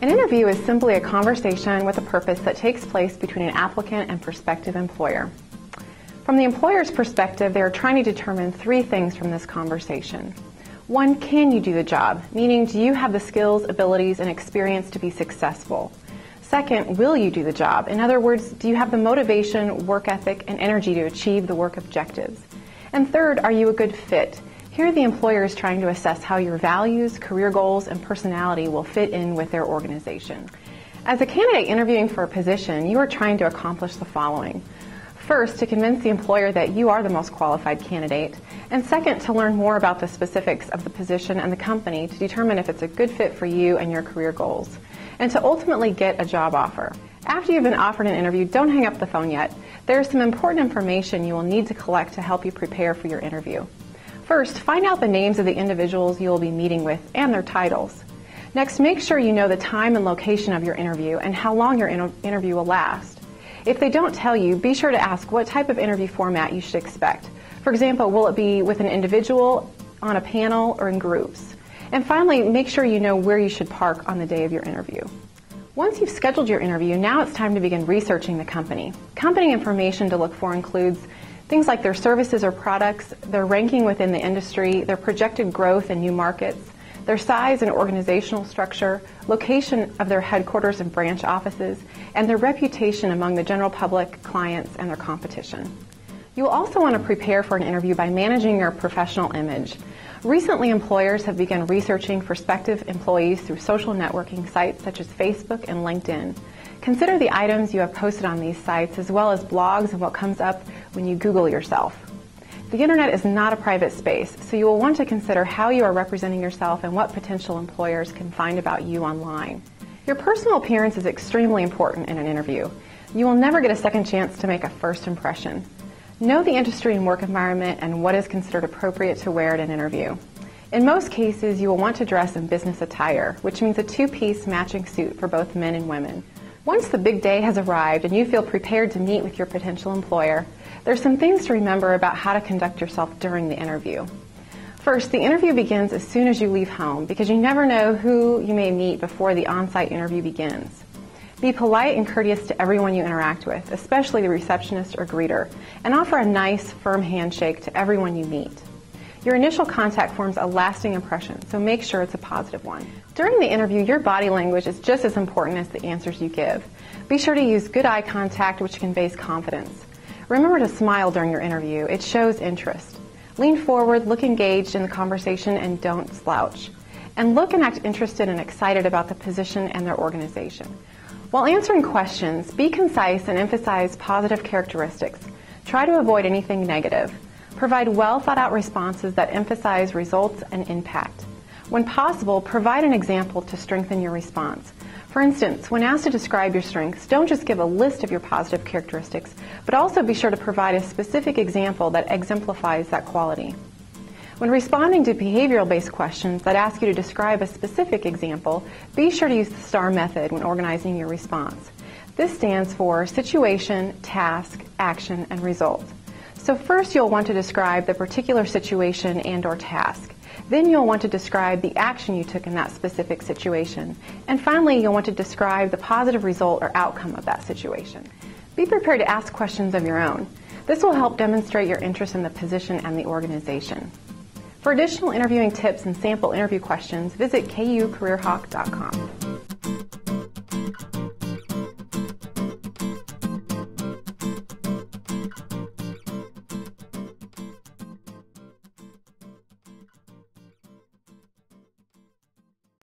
An interview is simply a conversation with a purpose that takes place between an applicant and prospective employer. From the employer's perspective, they are trying to determine three things from this conversation. One, can you do the job? Meaning, do you have the skills, abilities, and experience to be successful? Second, will you do the job? In other words, do you have the motivation, work ethic, and energy to achieve the work objectives? And third, are you a good fit? Here, the employer is trying to assess how your values, career goals, and personality will fit in with their organization. As a candidate interviewing for a position, you are trying to accomplish the following. First, to convince the employer that you are the most qualified candidate, and second, to learn more about the specifics of the position and the company to determine if it's a good fit for you and your career goals, and to ultimately get a job offer. After you've been offered an interview, don't hang up the phone yet. There is some important information you will need to collect to help you prepare for your interview. First, find out the names of the individuals you will be meeting with and their titles. Next, make sure you know the time and location of your interview and how long your interview will last. If they don't tell you, be sure to ask what type of interview format you should expect. For example, will it be with an individual, on a panel, or in groups? And finally, make sure you know where you should park on the day of your interview. Once you've scheduled your interview, now it's time to begin researching the company. Company information to look for includes things like their services or products, their ranking within the industry, their projected growth in new markets, their size and organizational structure, location of their headquarters and branch offices, and their reputation among the general public, clients, and their competition. You will also want to prepare for an interview by managing your professional image. Recently, employers have begun researching prospective employees through social networking sites such as Facebook and LinkedIn. Consider the items you have posted on these sites as well as blogs and what comes up when you Google yourself. The internet is not a private space, so you will want to consider how you are representing yourself and what potential employers can find about you online. Your personal appearance is extremely important in an interview. You will never get a second chance to make a first impression. Know the industry and work environment and what is considered appropriate to wear at an interview. In most cases, you will want to dress in business attire, which means a two-piece matching suit for both men and women. Once the big day has arrived and you feel prepared to meet with your potential employer, there's some things to remember about how to conduct yourself during the interview. First, the interview begins as soon as you leave home because you never know who you may meet before the on-site interview begins. Be polite and courteous to everyone you interact with, especially the receptionist or greeter, and offer a nice, firm handshake to everyone you meet. Your initial contact forms a lasting impression, so make sure it's a positive one. During the interview, your body language is just as important as the answers you give. Be sure to use good eye contact, which conveys confidence. Remember to smile during your interview. It shows interest. Lean forward, look engaged in the conversation, and don't slouch. And look and act interested and excited about the position and their organization. While answering questions, be concise and emphasize positive characteristics. Try to avoid anything negative. Provide well-thought-out responses that emphasize results and impact. When possible, provide an example to strengthen your response. For instance, when asked to describe your strengths, don't just give a list of your positive characteristics, but also be sure to provide a specific example that exemplifies that quality. When responding to behavioral-based questions that ask you to describe a specific example, be sure to use the STAR method when organizing your response. This stands for situation, task, action, and result. So first you'll want to describe the particular situation and/or task. Then you'll want to describe the action you took in that specific situation. And finally, you'll want to describe the positive result or outcome of that situation. Be prepared to ask questions of your own. This will help demonstrate your interest in the position and the organization. For additional interviewing tips and sample interview questions, visit kucareerhawk.com.